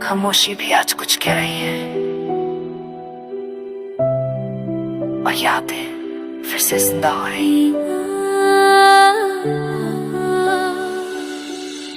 खामोशी भी आज कुछ कह रही है और यादें फिर से जिंदा हो रही हैं।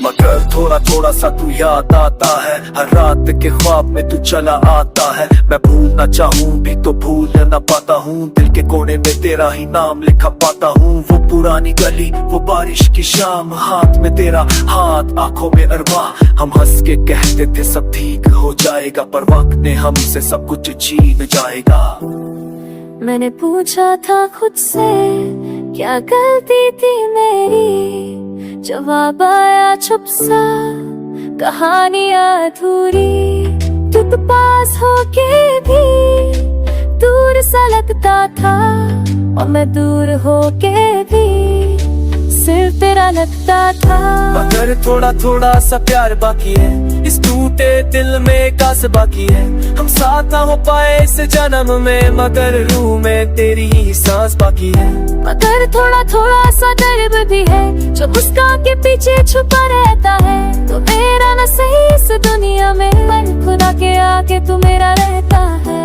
मगर थोड़ा थोड़ा सा तू याद आता है, हर रात के ख्वाब में तू चला आता है। मैं भूलना चाहूँ भी तो भूल न पाता हूँ, दिल के कोने में तेरा ही नाम लिखा पाता हूँ। वो पुरानी गली, वो बारिश की शाम, हाथ में तेरा हाथ, आंखों में अरवा। हम हंस के कहते थे सब ठीक हो जाएगा, पर वक्त ने हमसे सब कुछ छीन जाएगा। मैंने पूछा था खुद से क्या गलती थी मेरी, जवाब आया चुप सा, कहानी अधूरी। तू तो पास होके भी दूर सा लगता था, और मैं दूर होके भी सिर्फ तेरा लगता था। मगर थोड़ा थोड़ा सा प्यार बाकी है, इस टूटे दिल में कास बाकी है। हम साथ ना हो पाए इस जन्म में, मगर रूह में तेरी ही सांस बाकी है। मगर थोड़ा थोड़ा सा डर भी है, जो मुस्कान के पीछे छुपा रहता है। तो मेरा न सही इस दुनिया में, पर खुदा के आगे तू मेरा रहता है।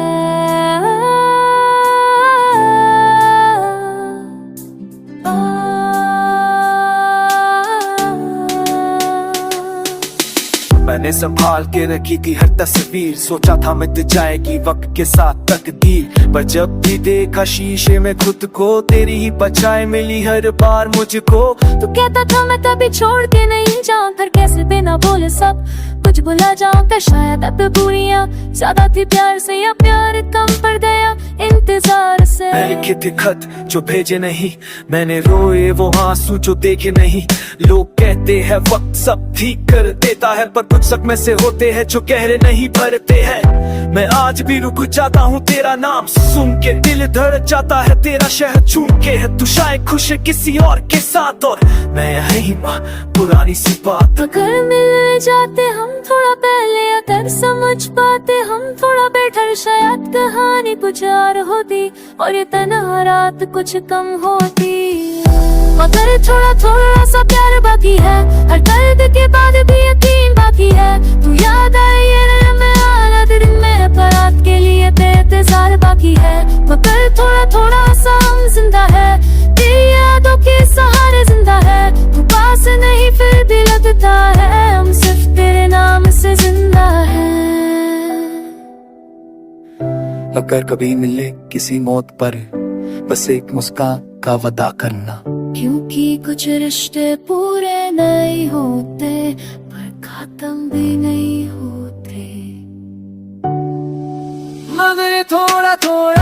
मैंने संभाल के रखी थी हर तस्वीर, सोचा था मिट जाएगी वक्त के साथ तकदीर। पर जब भी देखा शीशे में खुद को, तेरी ही बचाए मिली हर बार मुझको। तू कहता था मैं कभी छोड़ के नहीं जाऊं, फिर कैसे बिना बोले सब कुछ भुला जाऊं। क्या शायद अब दूरियां ज्यादा थी प्यार से, या प्यार कम पड़ गया इंतजार से। मैं लिखे थे खत जो भेजे नहीं, मैंने रोए वो आंसू जो देखे नहीं। लोग कहते हैं वक्त सब ठीक कर देता है, पर कुछ सक में से होते हैं जो गहरे नहीं भरते हैं। मैं आज भी रुक जाता हूँ तेरा नाम सुन के, दिल धड़क जाता है तेरा शहर चूम के। है तू शायद खुश है किसी और के साथ, और मैं यही पुरानी सी बात। अगर मिल जाते हम थोड़ा पहले, अगर समझ पाते हम थोड़ा बेटर, शायद कहानी कुछ और होती, और ये तन्हा रात कुछ कम होती। मगर थोड़ा थोड़ा सा प्यार बाकी है, हर दर्द के बाद भी यकीन बाकी है। तू याद आए ये मैं आला दिन में, पर रात के लिए इंतजार बाकी है। मगर थोड़ा थोड़ा सा हम जिंदा है, तेरी यादों के सहारे जिंदा है। तू पास नहीं फिर भी लगता है, हम सिर्फ तेरे नाम से जिंदा है। अगर कभी मिले किसी मौत पर, बस एक मुस्कान का वादा करना। क्योंकि कुछ रिश्ते पूरे नहीं होते, पर खत्म भी नहीं होते। मगर थोड़ा थोड़ा